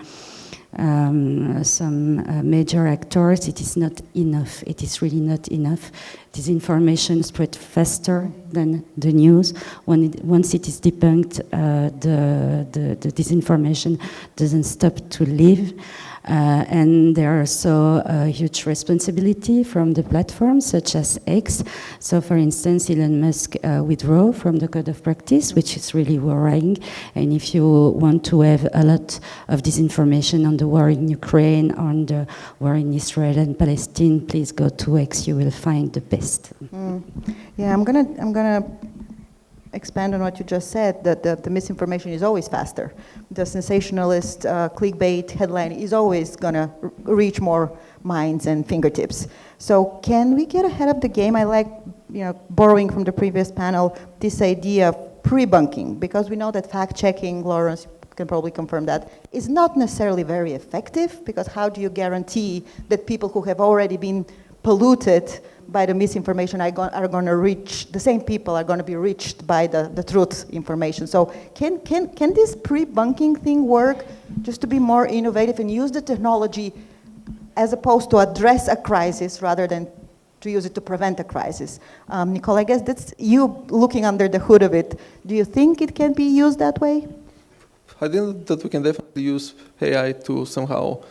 some major actors, it is not enough. It is really not enough. Disinformation spread faster than the news. Once it is debunked, the disinformation doesn't stop to live. And there are also a huge responsibility from the platforms, such as X. So, for instance, Elon Musk withdrew from the code of practice, which is really worrying. And if you want to have a lot of disinformation on the war in Ukraine, on the war in Israel and Palestine, please go to X. You will find the best. Yeah, I'm gonna expand on what you just said, that the misinformation is always faster. The sensationalist clickbait headline is always going to reach more minds and fingertips. So can we get ahead of the game? I like, borrowing from the previous panel, this idea of pre-bunking, because we know that fact-checking, Laurence can probably confirm that, is not necessarily very effective, because how do you guarantee that people who have already been polluted by the misinformation are going to reach, the same people are going to be reached by the truth information. So can this pre-bunking thing work, just to be more innovative and use the technology as opposed to address a crisis rather than to use it to prevent a crisis? Nikola, I guess that's you looking under the hood of it. Do you think it can be used that way? I think that we can definitely use AI to somehow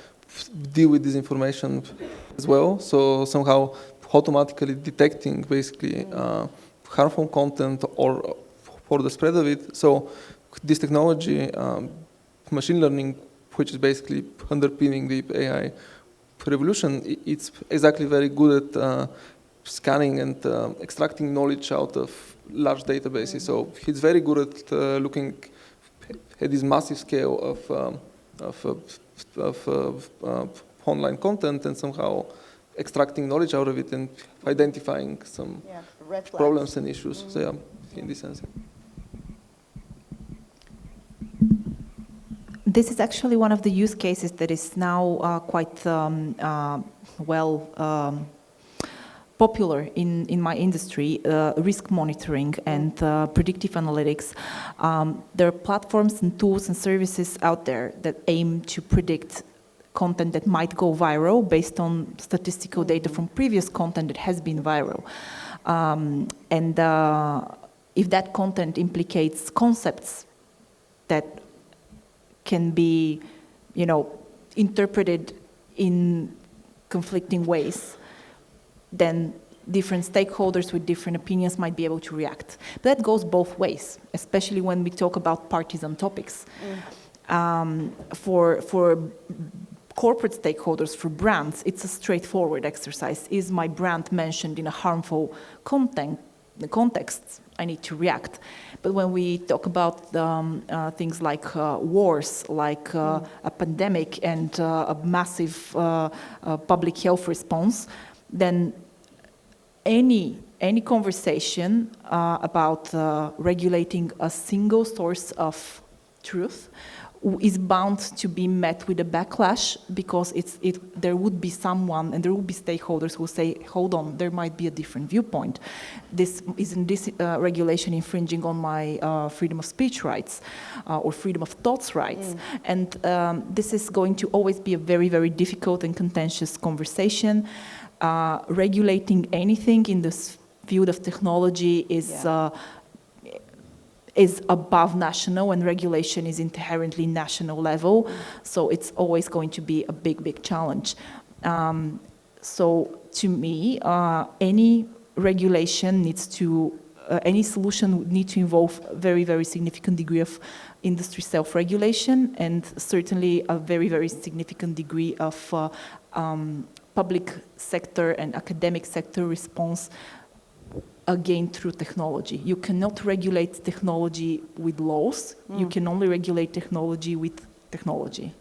deal with this information as well. So somehow automatically detecting basically harmful content or for the spread of it. So this technology, machine learning, which is basically underpinning the AI revolution, it's exactly very good at scanning and extracting knowledge out of large databases. So it's very good at looking at this massive scale of online content and somehow extracting knowledge out of it and identifying some problems and issues. So yeah, in this sense. This is actually one of the use cases that is now quite popular in my industry, risk monitoring and predictive analytics. There are platforms and tools and services out there that aim to predict content that might go viral based on statistical data from previous content that has been viral. And if that content implicates concepts that can be, interpreted in conflicting ways, then different stakeholders with different opinions might be able to react. But that goes both ways, especially when we talk about partisan topics. For corporate stakeholders, for brands, it's a straightforward exercise. Is my brand mentioned in a harmful context? I need to react. But when we talk about things like wars, like a pandemic and a massive public health response, then any conversation about regulating a single source of truth is bound to be met with a backlash, because there would be someone and there would be stakeholders who say, hold on, there might be a different viewpoint. Isn't this regulation infringing on my freedom of speech rights or freedom of thoughts rights? And this is going to always be a very, very difficult and contentious conversation. Regulating anything in this field of technology is above national, and regulation is inherently national level. So it's always going to be a big, big challenge. So to me, any regulation needs to, any solution would need to involve a very, very significant degree of industry self-regulation, and certainly a very, very significant degree of public sector and academic sector response, again, through technology. You cannot regulate technology with laws. You can only regulate technology with technology.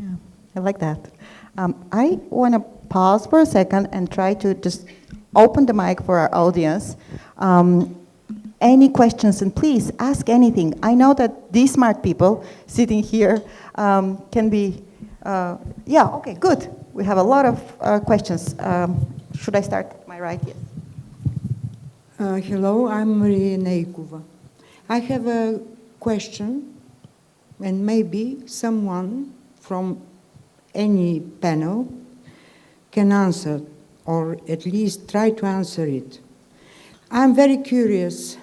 Yeah, I like that. I want to pause for a second and try to just open the mic for our audience. Any questions, and please ask anything. I know that these smart people sitting here can be, okay, good. We have a lot of questions. Should I start at my right? Yes. Hello, I'm Maria Neikova. I have a question, and maybe someone from any panel can answer, or at least try to answer it. I'm very curious,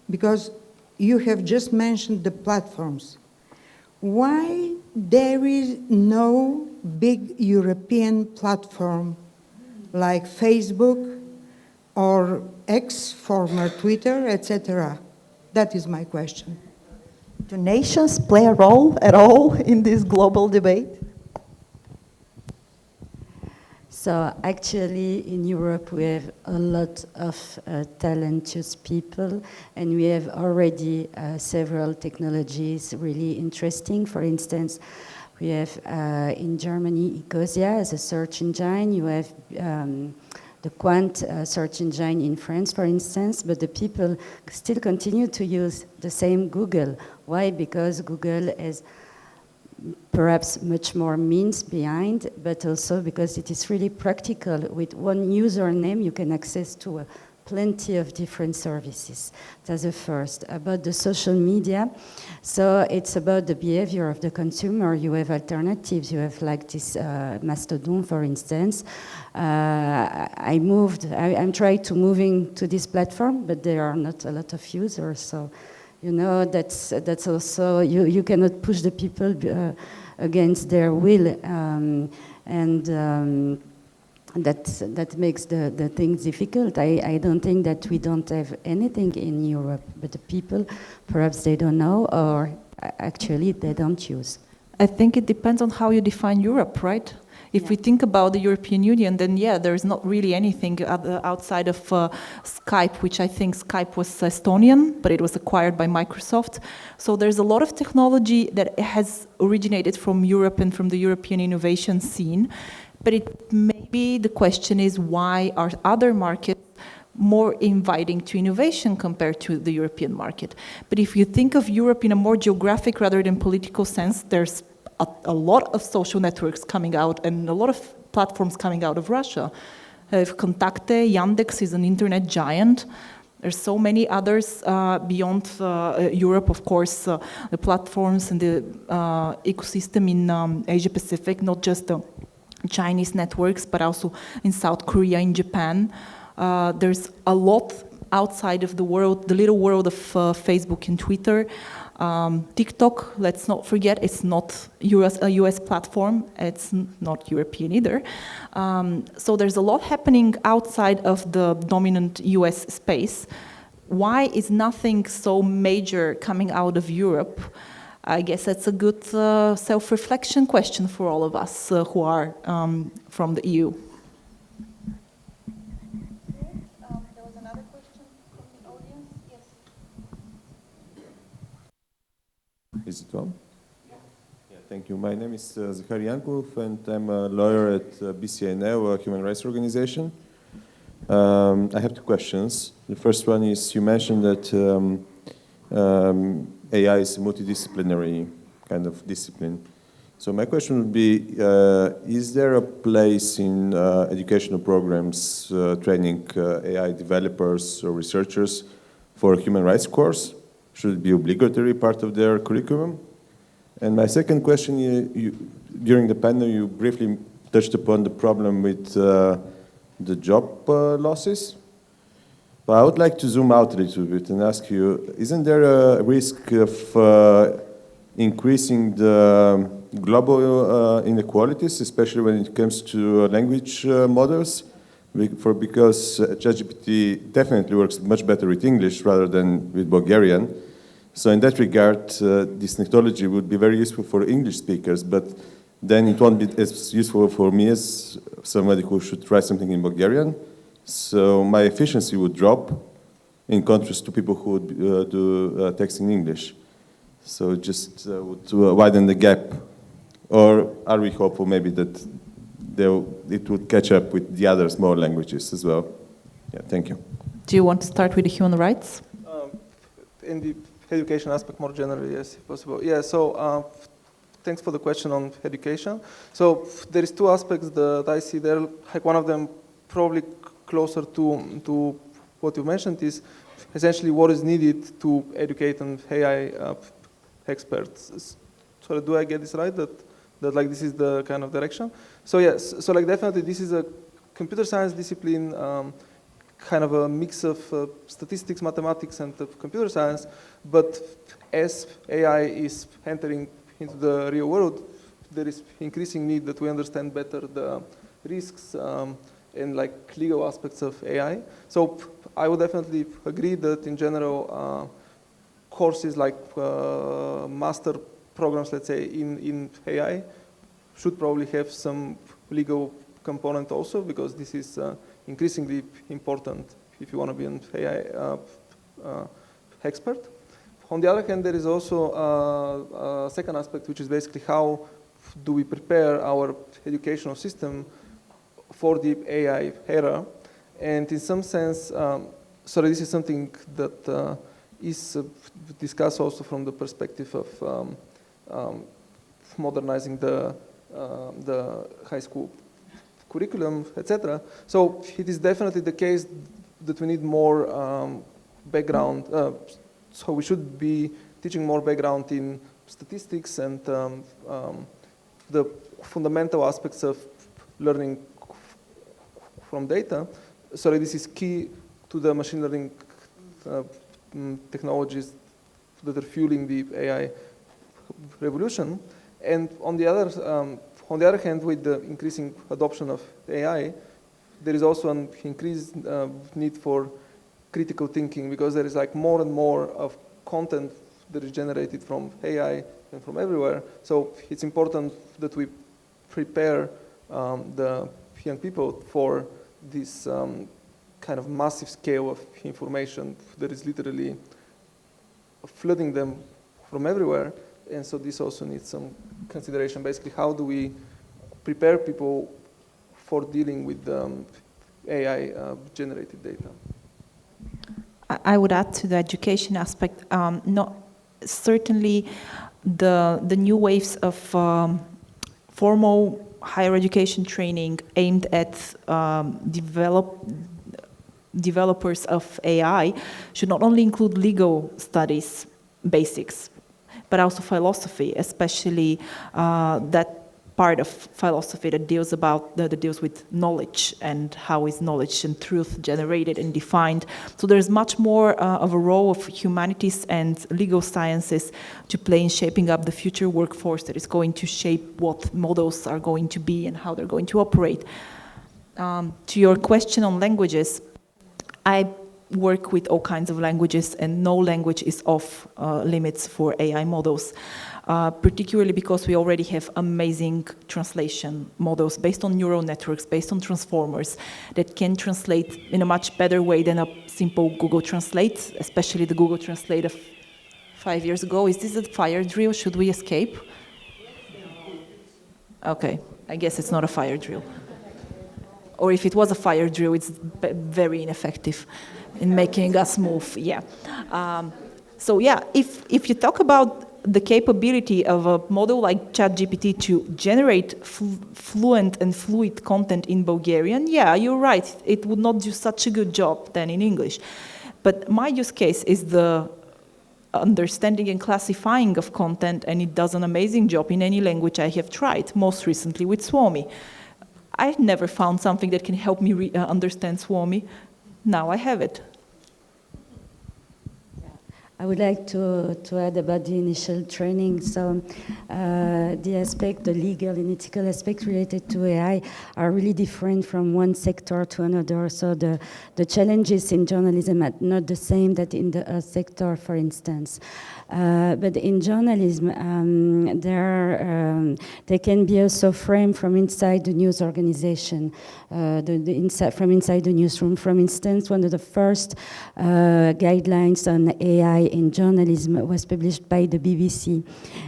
because you have just mentioned the platforms. Why there is no big European platform like Facebook or X, former Twitter, etc.? That is my question. Do nations play a role at all in this global debate? So actually in Europe we have a lot of talented people, and we have already several technologies really interesting. For instance, we have in Germany Ecosia as a search engine. You have the Quant search engine in France, for instance, but the people still continue to use the same Google. Why? Because Google has perhaps much more means behind, but also because it is really practical. With one username, you can access to plenty of different services. That's the first. About the social media, so it's about the behavior of the consumer. You have alternatives. You have like this Mastodon, for instance. I'm trying to moving to this platform, but there are not a lot of users, so you know, that's also, you cannot push the people against their will, that makes the things difficult. I don't think that we don't have anything in Europe, but the people, perhaps they don't know, or actually they don't use. I think it depends on how you define Europe, right? If we think about the European Union, then yeah, there's not really anything outside of Skype, which I think Skype was Estonian, but it was acquired by Microsoft. So there's a lot of technology that has originated from Europe and from the European innovation scene. But maybe the question is, why are other markets more inviting to innovation compared to the European market? But if you think of Europe in a more geographic rather than political sense, there's a lot of social networks coming out and a lot of platforms coming out of Russia. Kontakte, Yandex is an internet giant. There's so many others beyond Europe, of course, the platforms and the ecosystem in Asia Pacific, not just the Chinese networks, but also in South Korea, in Japan. There's a lot outside of the world, the little world of Facebook and Twitter. TikTok, let's not forget, it's not a US platform, it's not European either. So there's a lot happening outside of the dominant US space. Why is nothing so major coming out of Europe? I guess that's a good self-reflection question for all of us who are from the EU. There was another question from the audience. Yes. Is it on? Yeah, thank you. My name is Zahar Yankov, and I'm a lawyer at BCNL, a human rights organization. I have two questions. The first one is, you mentioned that AI is a multidisciplinary kind of discipline. So my question would be, is there a place in educational programs training AI developers or researchers for a human rights course? Should it be obligatory part of their curriculum? And my second question, during the panel, you briefly touched upon the problem with the job losses. But I would like to zoom out a little bit and ask you, isn't there a risk of increasing the global inequalities, especially when it comes to language models? Because ChatGPT definitely works much better with English rather than with Bulgarian. So in that regard, this technology would be very useful for English speakers, but then it won't be as useful for me as somebody who should write something in Bulgarian. So my efficiency would drop in contrast to people who would do text in English. So just would widen the gap. Or are we hopeful maybe that it would catch up with the other small languages as well? Yeah, thank you. Do you want to start with the human rights? In the education aspect more generally, yes, if possible. Yeah, so thanks for the question on education. So there is two aspects that I see there. Like one of them probably closer to what you mentioned is essentially what is needed to educate an AI experts. So do I get this right, that like this is the kind of direction? So yes, so like definitely this is a computer science discipline, kind of a mix of statistics, mathematics, and computer science. But as AI is entering into the real world, there is increasing need that we understand better the risks and like legal aspects of AI. So I would definitely agree that in general, courses like master programs, let's say, in AI should probably have some legal component also, because this is increasingly important if you want to be an AI expert. On the other hand, there is also a second aspect, which is basically how do we prepare our educational system for the AI era. And in some sense, this is something that is discussed also from the perspective of modernizing the high school curriculum, etc. So it is definitely the case that we need more background. So we should be teaching more background in statistics and the fundamental aspects of learning from data. So this is key to the machine learning technologies that are fueling the AI revolution. And on the other hand, with the increasing adoption of AI, there is also an increased need for critical thinking, because there is like more and more of content that is generated from AI and from everywhere. So it's important that we prepare the young people for this kind of massive scale of information that is literally flooding them from everywhere. And so this also needs some consideration. Basically, how do we prepare people for dealing with AI generated data? I would add to the education aspect, certainly the new waves of formal higher education training aimed at developers of AI should not only include legal studies, basics, but also philosophy, especially that part of philosophy that deals with knowledge and how is knowledge and truth generated and defined. So there's much more of a role of humanities and legal sciences to play in shaping up the future workforce that is going to shape what models are going to be and how they're going to operate. To your question on languages, I work with all kinds of languages, and no language is off limits for AI models. Particularly because we already have amazing translation models based on neural networks, based on transformers, that can translate in a much better way than a simple Google Translate, especially the Google Translate of 5 years ago. Is this a fire drill? Should we escape? Okay, I guess it's not a fire drill. Or if it was a fire drill, it's very ineffective in making us move, yeah. So yeah, if you talk about the capability of a model like ChatGPT to generate fluent and fluid content in Bulgarian, yeah, you're right. It would not do such a good job than in English. But my use case is the understanding and classifying of content, and it does an amazing job in any language I have tried, most recently with Suomi. I've never found something that can help me understand Suomi. Now I have it. I would like to add about the initial training. So the legal and ethical aspect related to AI are really different from one sector to another. So the challenges in journalism are not the same that in the sector, for instance. But in journalism, they can be also framed from inside the news organization, from inside the newsroom. For instance, one of the first guidelines on AI in journalism was published by the BBC.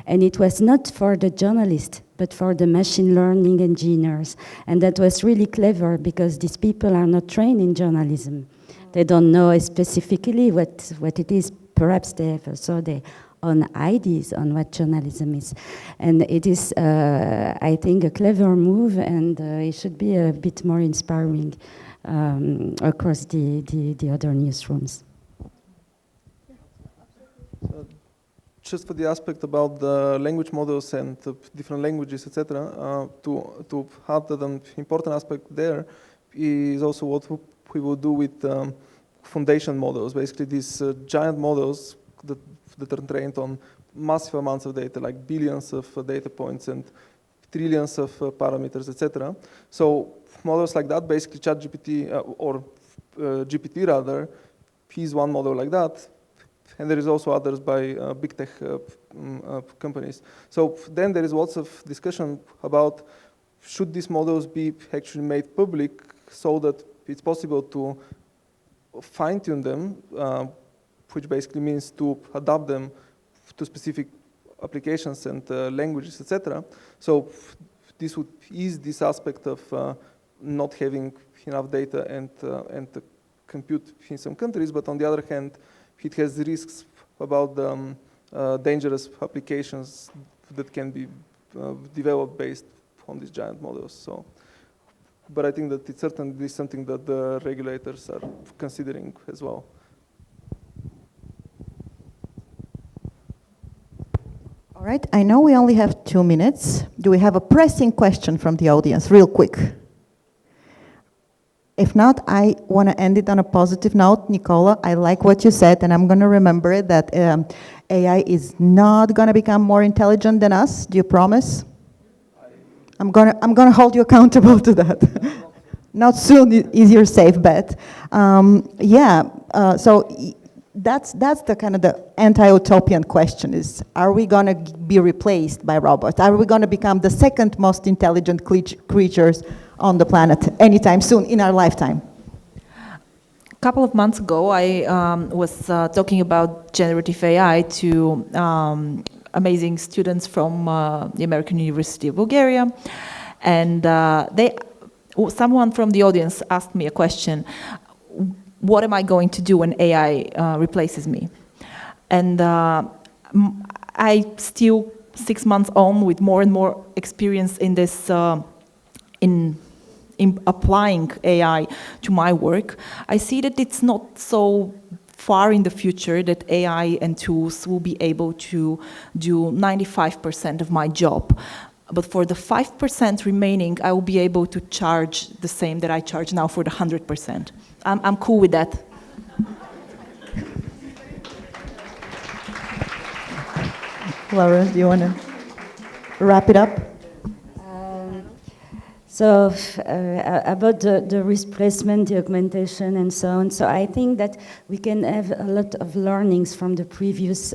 And it was not for the journalist, but for the machine learning engineers. And that was really clever, because these people are not trained in journalism. They don't know specifically what it is. Perhaps they have also their own ideas on what journalism is. And it is, I think, a clever move, and it should be a bit more inspiring across the other newsrooms. Just for the aspect about the language models and different languages, etc., to add that an important aspect there is also what we will do with foundation models. Basically, these giant models that are trained on massive amounts of data, like billions of data points and trillions of parameters, etc. So models like that, basically ChatGPT or GPT rather, is one model like that. And there is also others by big tech companies. So then there is lots of discussion about should these models be actually made public so that it's possible to fine-tune them, which basically means to adapt them to specific applications and languages, etc. So this would ease this aspect of not having enough data and compute in some countries, but on the other hand, it has risks about dangerous applications that can be developed based on these giant models. So, but I think that it's certainly something that the regulators are considering as well. All right, I know we only have 2 minutes. Do we have a pressing question from the audience, real quick? If not, I want to end it on a positive note. Nikola, I like what you said, and I'm going to remember that AI is not going to become more intelligent than us. Do you promise? I'm going to hold you accountable to that. Not soon is your safe bet. So that's the kind of the anti-utopian question is, are we going to be replaced by robots? Are we going to become the second most intelligent creatures on the planet anytime soon in our lifetime? A couple of months ago, I was talking about generative AI to amazing students from the American University of Bulgaria, and someone from the audience asked me a question: what am I going to do when AI replaces me? And I still 6 months on with more and more experience in this, in applying AI to my work. I see that it's not so far in the future that AI and tools will be able to do 95% of my job. But for the 5% remaining, I will be able to charge the same that I charge now for the 100%. I'm cool with that. Laurence, do you want to wrap it up? So about the replacement, the augmentation, and so on. So I think that we can have a lot of learnings from the previous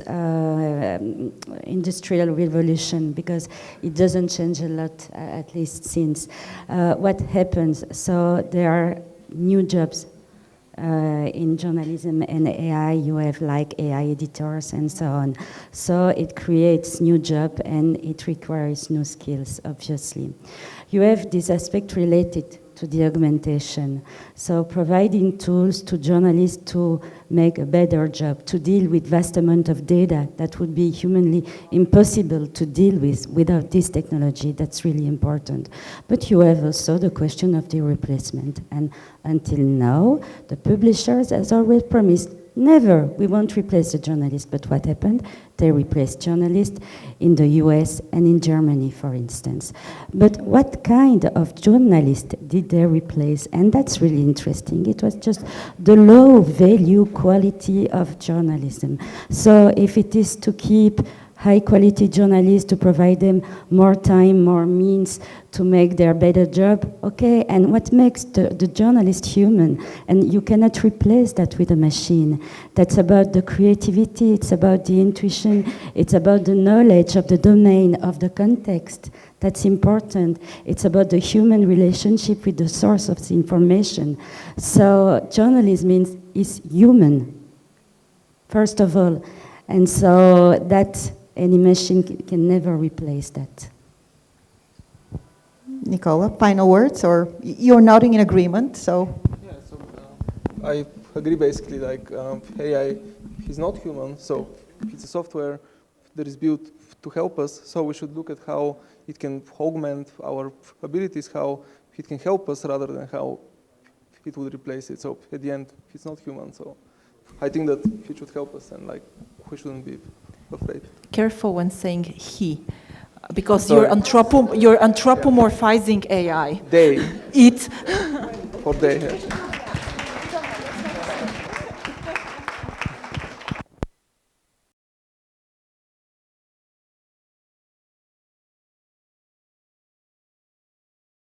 industrial revolution, because it doesn't change a lot, at least since. What happens? So there are new jobs in journalism and AI. You have like AI editors and so on. So it creates new jobs and it requires new skills, obviously. You have this aspect related to the augmentation. So providing tools to journalists to make a better job, to deal with vast amount of data that would be humanly impossible to deal with without this technology. That's really important. But you have also the question of the replacement. And until now, the publishers, as always promised, never, we won't replace the journalists. But what happened? They replaced journalists in the US and in Germany, for instance. But what kind of journalists did they replace? And that's really interesting. It was just the low value quality of journalism. So if it is to keep high quality journalists, to provide them more time, more means to make their better job, okay, and what makes the journalist human? And you cannot replace that with a machine. That's about the creativity, it's about the intuition, it's about the knowledge of the domain, of the context. That's important. It's about the human relationship with the source of the information. So journalism is human, first of all. And so that any machine can never replace that. Nikola, final words, or you're nodding in agreement, so. Yeah, so I agree basically, like AI is not human, so it's a software that is built to help us, so we should look at how it can augment our abilities, how it can help us rather than how it would replace it. So at the end, it's not human, so I think that it should help us and like we shouldn't be afraid. Careful when saying he, because you're anthropomorphizing AI. They. It. Or they.